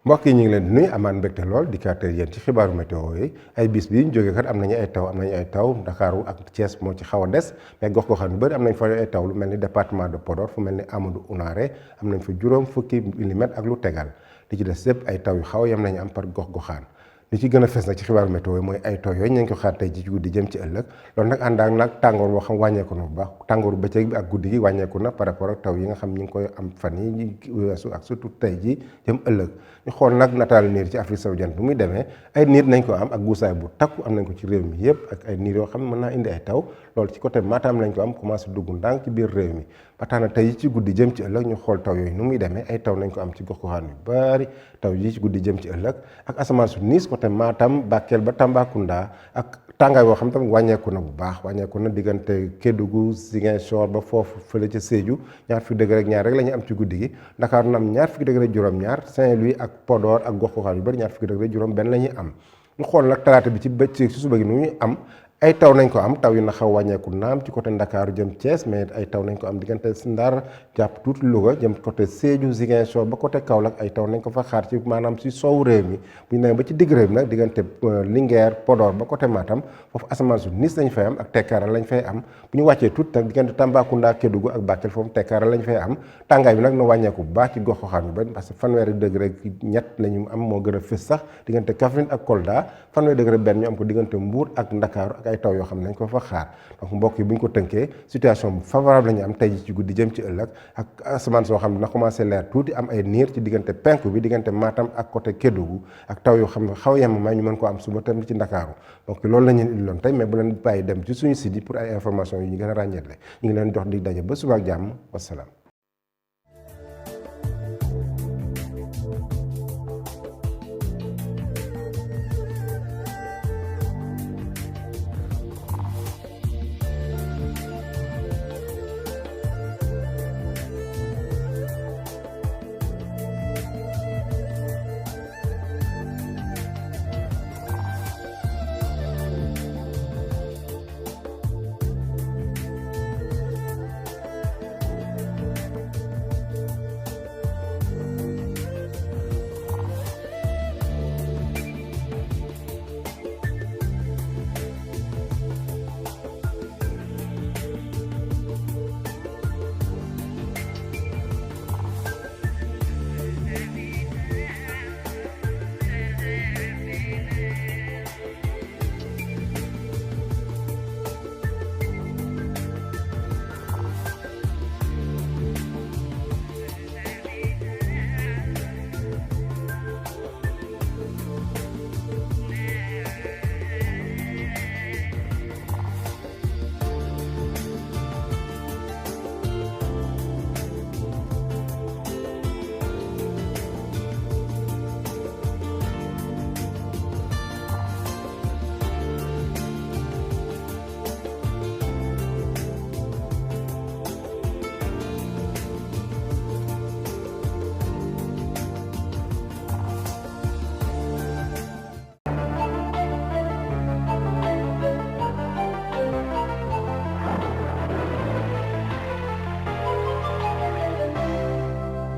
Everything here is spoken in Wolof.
mbokk yi ñu ngi leen di nuyu amaan mbégte lool di kàttal yéen ci xibaaru météo yi ay bis bi ñu jógee kat am nañu ay taw Ndakaaru ak Thiès moo ci xaw a des mais gox-goxaan yu bëri am nañ fa ay taw lu mel ni département de Podor fu mel ni Amadou Unaare am nañ fa juróom fukki milimètres ak lu tegal li ci des yëpp ay taw yu xaw yam nañu am par gox-goxaan li ci gën a fees nag ci xibaaru météo yi mooy ay taw yooyu ñu ngi ko xaar tey ci guddi jëm ci ëllëg loolu nag ànd ak nag tàngoor boo xam wàññeeku na bu baax tàngooru bëccëg bi ak guddi gi wàññeeku na par rapport ak taw yi nga xam ñu ngi koy am fan yi weesu ak surtout tey ji jëm ëllëg ñu xool nag nataalu niir ci Afrique sowu jant bu muy demee ay niir nañ ko am ak guusaay bu takku am nañ ko ci réew mi yëpp ak ay niir yoo xam ne mën naa indi ay taw loolu ci côté Matam lañ ko am commencé dugg ndànk ci biir réew mi ba tax na tey ci guddi jëm ci ëllëg ñu xool taw yooyu nu muy demee ay taw nañ ko am ci gox-goxaan yu bari taw yi ci guddi jëm ci ëllëg ak asamaan su niis côté Matam Bakel ba Tambacounda ak tàngaay boo xam tamit wàññeeku na bu baax wàññeeku na diggante Kédougou Ziguinchor ba foofu fële ca Sédhiou ñaar fukki degré ak ñaar rek la ñu am ci guddi gi Dakar na am ñaar fukki degré juróom-ñaar Saint-Louis ak Podor ak gox-goxaan yu bari ñaar fukki degré juróom benn la ñuy am ñu xool nag talaata bi ci bëccëg ci suba gi nu ñuy am ay taw nañ ko am taw yi na xaw wàññeeku naam ci côté Ndakaaru jëm Thiès mais ay taw nañ ko am diggante Ndar jàpp tuuti Louga jëm côté Sédhiou Ziguinchor ba côté Kaolack ay taw nañ ko fa xaar ci maanaam si soowu réew mi bu ñu demee ba ci digg réew mi nag diggante Linguère Podor ba côté Matam foofu asamaan su niis lañ fay am ak tekkaaral lañ fay am bu ñu wàccee tuuti nag diggante Tambacounda Kédougou ak Bakel foofu tekkaaral lañ fay am tàngaay bi nag na wàññeeku bu baax ci gox-goxaan yu bari parce que fanweeri degré ñett lañu am moo gën a fës sax diggante Kaffrine ak Kolda fanweeri degré benn ñu am ko diggante Mbour ak Ndakaaru ak ay taw yoo xam ne nañ ko fa xaar donc mbokk yi bu ñu ko tënkee situation bu favorable la ñu am tey ji ci guddi jëm ci ëllëg ak asamaan soo xam ne na commencé leer tuuti am ay niir ci diggante penku bi diggante Matam ak côté Kédougou ak taw yoo xam ne xaw yem may ñu mën ko am suba tam ci Ndakaaru donc loolu la ñu indiloon tey mais bu leen bàyyi dem ci suñu site yi pour ay information yu ñu gën a ràññeetle ñu ngi leen jox di daje ba suba ak jàmm wasalaam